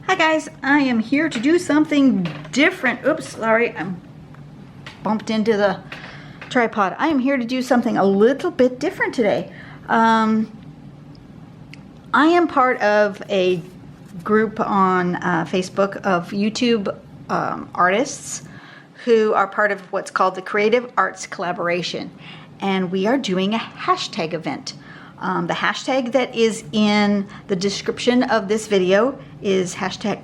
Hi guys, I am here to do something different. Oops, sorry, I'm bumped into the tripod. I am here to do something a little bit different today. I am part of a group on Facebook of YouTube artists who are part of what's called the Creative Arts Collaboration, and we are doing a hashtag event. The hashtag that is in the description of this video is hashtag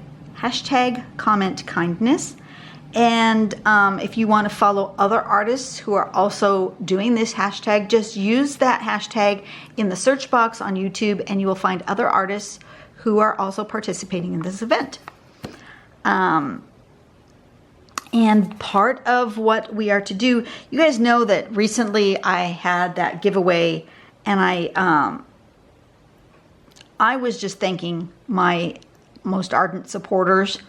comment kindness. And if you want to follow other artists who are also doing this hashtag, just use that hashtag in the search box on YouTube and you will find other artists who are also participating in this event. And part of what we are to do, you guys know that recently I had that giveaway, and I was just thanking my most ardent supporters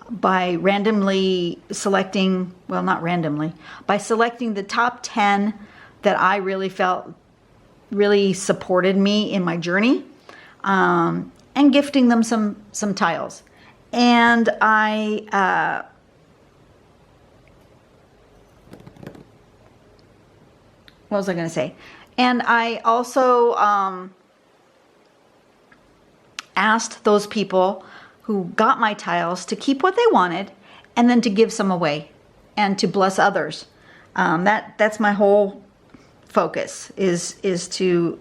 by randomly selecting, well, not randomly, by selecting the top 10 that I really felt really supported me in my journey, and gifting them some tiles. And what was I going to say? And I also asked those people who got my tiles to keep what they wanted and then to give some away and to bless others. That's my whole focus, is to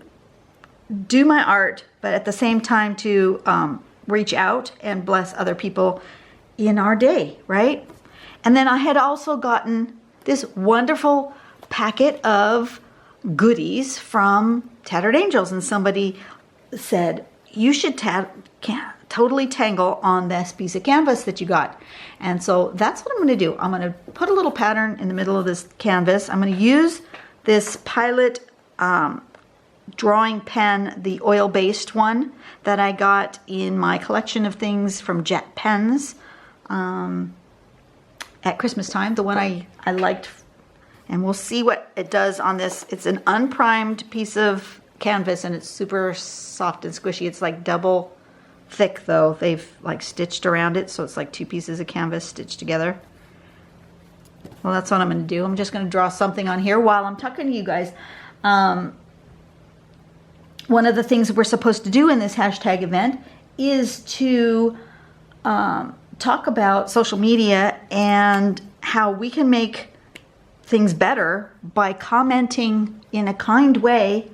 do my art, but at the same time to reach out and bless other people in our day, right? And then I had also gotten this wonderful packet of goodies from Tattered Angels, and somebody said you should totally tangle on this piece of canvas that you got. And so that's what I'm going to do. I'm going to put a little pattern in the middle of this canvas. I'm going to use this Pilot drawing pen, the oil-based one that I got in my collection of things from Jet Pens at Christmas time, the one I liked. And we'll see what it does on this. It's an unprimed piece of canvas and it's super soft and squishy. It's like double thick though. They've like stitched around it, so it's like two pieces of canvas stitched together. Well, that's what I'm going to do. I'm just going to draw something on here while I'm talking to you guys. One of the things we're supposed to do in this hashtag event is to talk about social media and how we can make things better by commenting in a kind way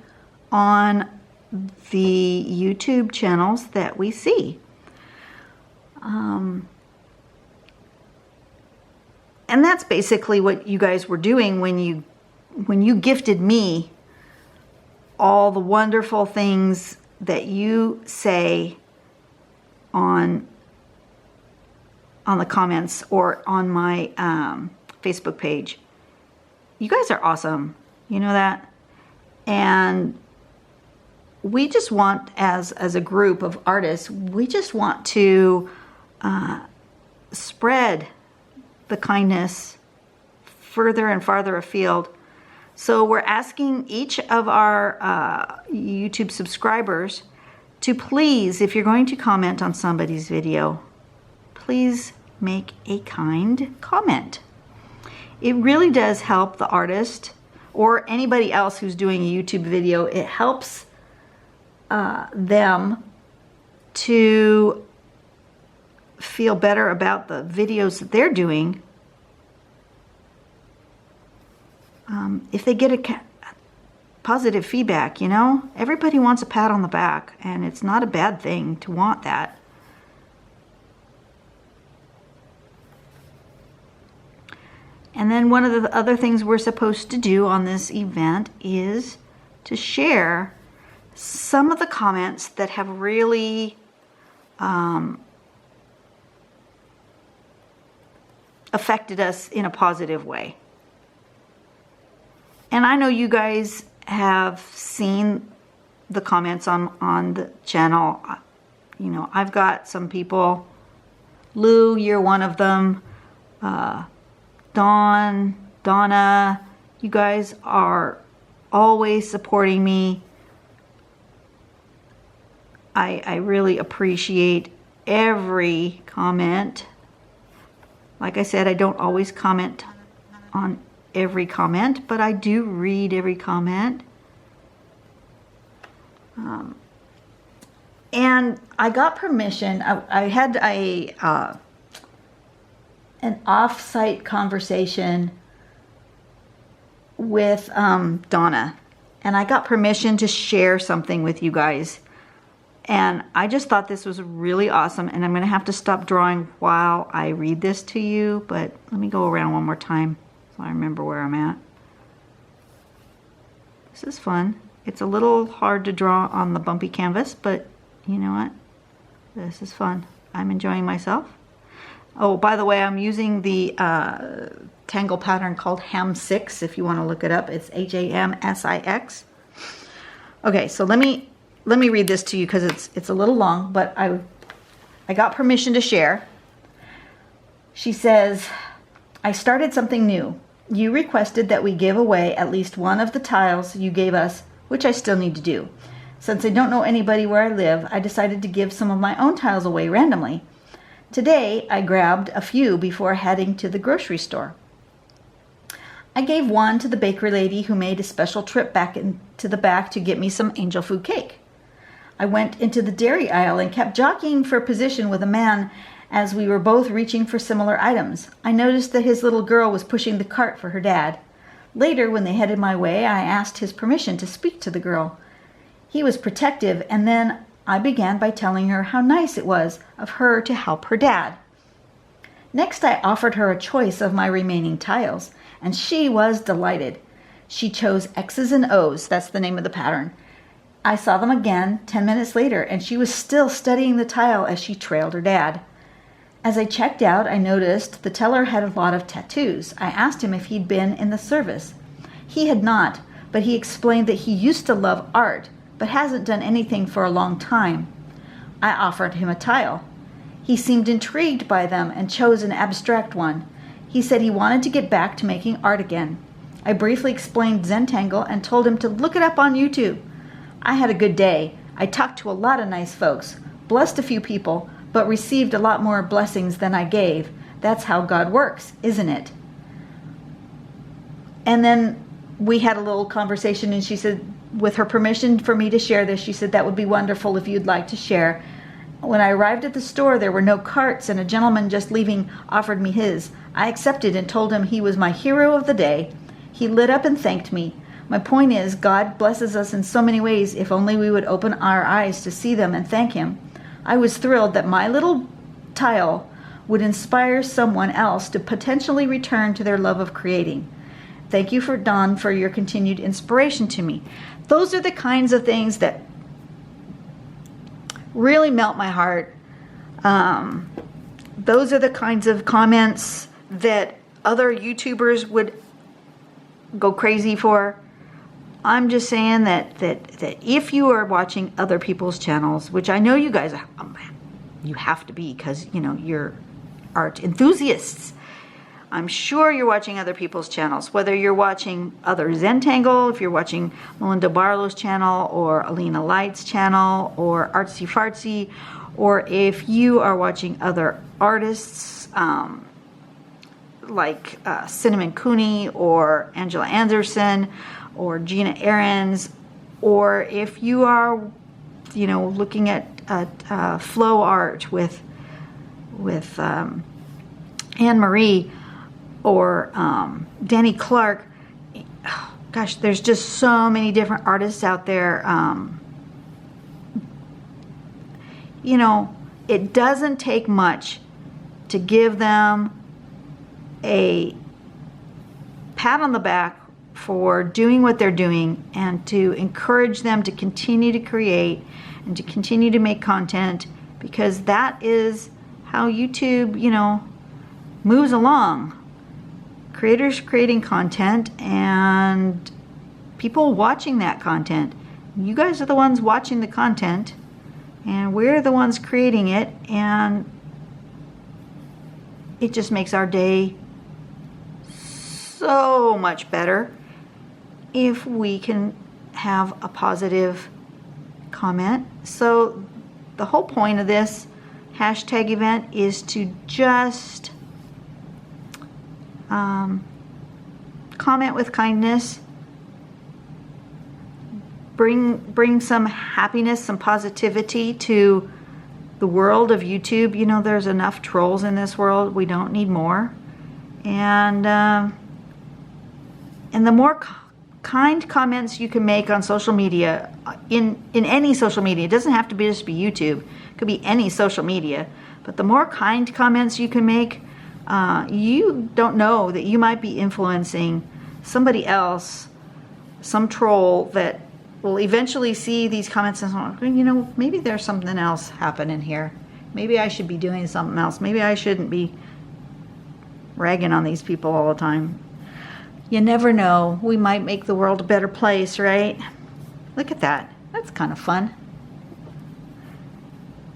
on the YouTube channels that we see. And that's basically what you guys were doing when you gifted me all the wonderful things that you say on the comments or on my Facebook page. You guys are awesome. You know that? And we just want, as a group of artists, we just want to spread the kindness further and farther afield. So we're asking each of our YouTube subscribers to please, if you're going to comment on somebody's video, please make a kind comment. It really does help the artist or anybody else who's doing a YouTube video. It helps them to feel better about the videos that they're doing. If they get a positive feedback, you know, everybody wants a pat on the back, and it's not a bad thing to want that. And then one of the other things we're supposed to do on this event is to share some of the comments that have really affected us in a positive way. And I know you guys have seen the comments on the channel. You know, I've got some people, Lou, you're one of them, Dawn, Donna, you guys are always supporting me. I really appreciate every comment. Like I said, I don't always comment on every comment, but I do read every comment. And I got permission. I had an off-site conversation with Donna, and I got permission to share something with you guys. And I just thought this was really awesome, and I'm going to have to stop drawing while I read this to you, but let me go around one more time so I remember where I'm at. This is fun. It's a little hard to draw on the bumpy canvas, but you know what? This is fun. I'm enjoying myself. Oh, by the way, I'm using the Tangle pattern called Hamsix, if you want to look it up. It's Hamsix. Okay, so let me read this to you because it's a little long, but I got permission to share. She says, I started something new. You requested that we give away at least one of the tiles you gave us, which I still need to do. Since I don't know anybody where I live, I decided to give some of my own tiles away randomly. Today, I grabbed a few before heading to the grocery store. I gave one to the bakery lady who made a special trip back into the back to get me some angel food cake. I went into the dairy aisle and kept jockeying for position with a man as we were both reaching for similar items. I noticed that his little girl was pushing the cart for her dad. Later, when they headed my way, I asked his permission to speak to the girl. He was protective, and then I began by telling her how nice it was of her to help her dad. Next, I offered her a choice of my remaining tiles, and she was delighted. She chose X's and O's, that's the name of the pattern. I saw them again 10 minutes later, and she was still studying the tile as she trailed her dad. As I checked out, I noticed the teller had a lot of tattoos. I asked him if he'd been in the service. He had not, but he explained that he used to love art, but hasn't done anything for a long time. I offered him a tile. He seemed intrigued by them and chose an abstract one. He said he wanted to get back to making art again. I briefly explained Zentangle and told him to look it up on YouTube. I had a good day. I talked to a lot of nice folks, blessed a few people, but received a lot more blessings than I gave. That's how God works, isn't it? And then we had a little conversation, and she said, with her permission for me to share this, she said, that would be wonderful if you'd like to share. When I arrived at the store, there were no carts, and a gentleman just leaving offered me his. I accepted and told him he was my hero of the day. He lit up and thanked me. My point is, God blesses us in so many ways if only we would open our eyes to see them and thank him. I was thrilled that my little tile would inspire someone else to potentially return to their love of creating. Thank you, Dawn, for your continued inspiration to me. Those are the kinds of things that really melt my heart. Those are the kinds of comments that other YouTubers would go crazy for. I'm just saying that if you are watching other people's channels, which I know you guys, you have to be, because you know you're art enthusiasts. I'm sure you're watching other people's channels, whether you're watching other Zentangle, if you're watching Melinda Barlow's channel, or Alina Light's channel, or Artsy Fartsy, or if you are watching other artists like Cinnamon Cooney, or Angela Anderson, or Gina Ahrens, or if you are, you know, looking at flow art with Anne-Marie, or Danny Clark. Oh, gosh, there's just so many different artists out there. You know, it doesn't take much to give them a pat on the back for doing what they're doing, and to encourage them to continue to create and to continue to make content, because that is how YouTube, you know, moves along. Creators creating content and people watching that content. You guys are the ones watching the content, and we're the ones creating it, and it just makes our day so much better if we can have a positive comment. So the whole point of this hashtag event is to just comment with kindness, bring some happiness, some positivity to the world of YouTube. You know, there's enough trolls in this world. We don't need more. And the more kind comments you can make on social media, in any social media, it doesn't have to be just be YouTube, it could be any social media, but the more kind comments you can make, you don't know that you might be influencing somebody else, some troll that will eventually see these comments and say, you know, maybe there's something else happening here. Maybe I should be doing something else. Maybe I shouldn't be ragging on these people all the time. You never know. We might make the world a better place, right? Look at that. That's kind of fun.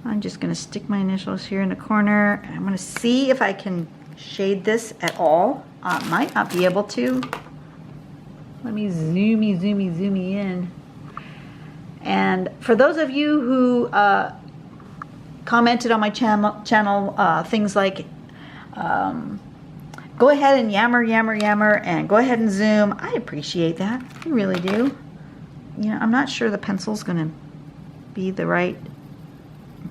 I'm just going to stick my initials here in the corner. I'm going to see if I can shade this at all. I might not be able to. Let me zoomy in. And for those of you who commented on my channel things like go ahead and yammer and go ahead and zoom, I appreciate that. I really do. You know, I'm not sure the pencil's gonna be the right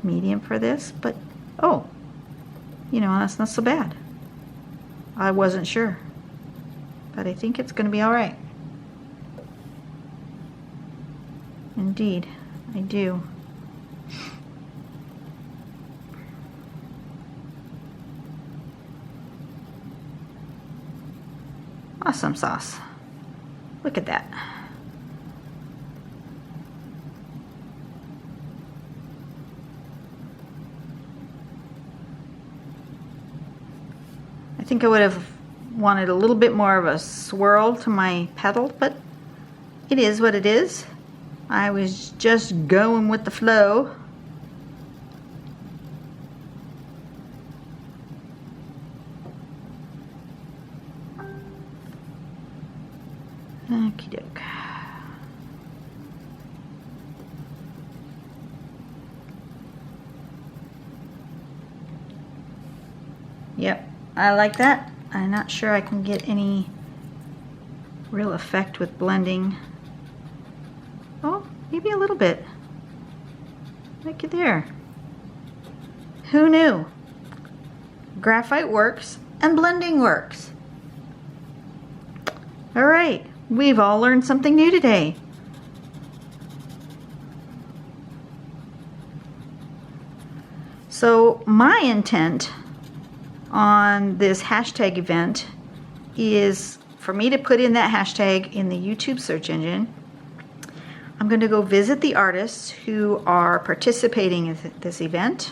medium for this, but oh, you know, that's not so bad. I wasn't sure, but I think it's gonna be all right. Indeed, I do. Awesome sauce. Look at that. I think I would have wanted a little bit more of a swirl to my petal, but it is what it is. I was just going with the flow. Okie doke. Yep, I like that. I'm not sure I can get any real effect with blending. Oh, maybe a little bit. Look at there. Who knew? Graphite works and blending works. All right, we've all learned something new today. So my intent on this hashtag event is for me to put in that hashtag in the YouTube search engine. I'm going to go visit the artists who are participating in this event,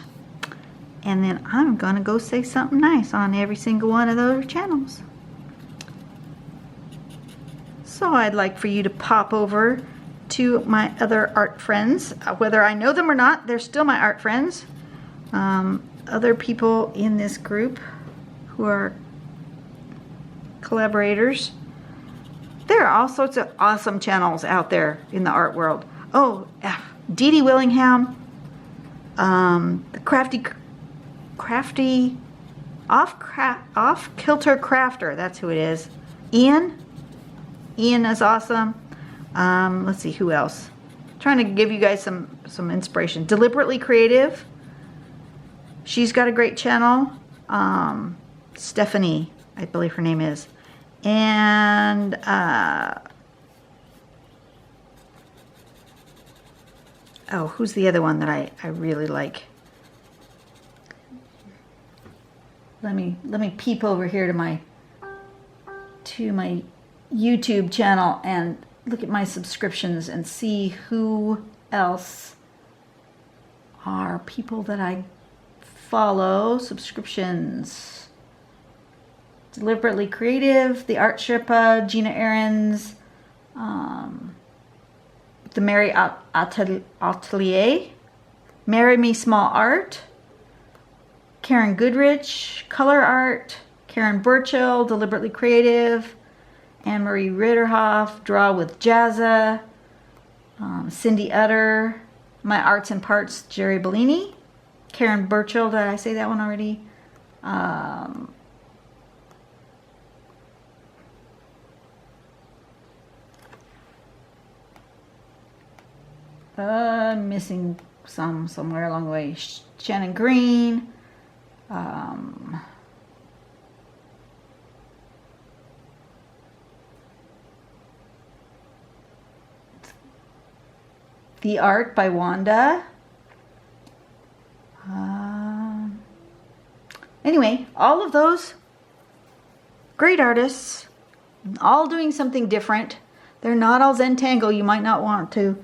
and then I'm going to go say something nice on every single one of those channels. So I'd like for you to pop over to my other art friends. Whether I know them or not, they're still my art friends. Other people in this group who are collaborators. There are all sorts of awesome channels out there in the art world. Oh, Dee Dee Willingham, the crafty off-kilter crafter, that's who it is. Ian is awesome. Let's see, who else? I'm trying to give you guys some inspiration. Deliberately Creative. She's got a great channel. Stephanie, I believe her name is. And oh, who's the other one that I really like? Let me peep over here to my YouTube channel and look at my subscriptions and see who else are people that I follow. Subscriptions. Deliberately Creative, the Art Sherpa, Gina Ahrens, the Mary Atelier, Marry Me Small Art, Karen Goodrich, Color Art, Karen Burchill, Deliberately Creative, Anne-Marie Ritterhoff, Draw with Jazza, Cindy Utter, My Arts and Parts, Jerry Bellini, Karen Burchill, did I say that one already? Missing some somewhere along the way. Shannon Green. The Art by Wanda. Anyway, all of those great artists, all doing something different. They're not all Zentangle. You might not want to,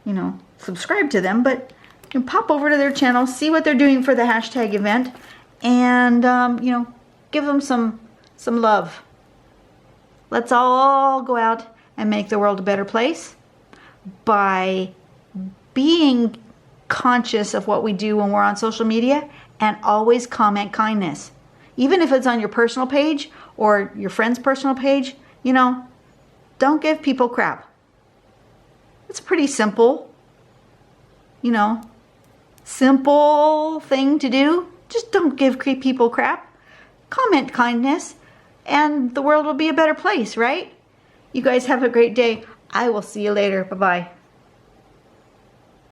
you know, subscribe to them, but you can pop over to their channel, see what they're doing for the hashtag event, and, you know, give them some love. Let's all go out and make the world a better place by being conscious of what we do when we're on social media, and always comment kindness. Even if it's on your personal page or your friend's personal page, you know, don't give people crap. It's pretty simple, you know, simple thing to do. Just don't give people crap. Comment kindness, and the world will be a better place, right? You guys have a great day. I will see you later. Bye-bye.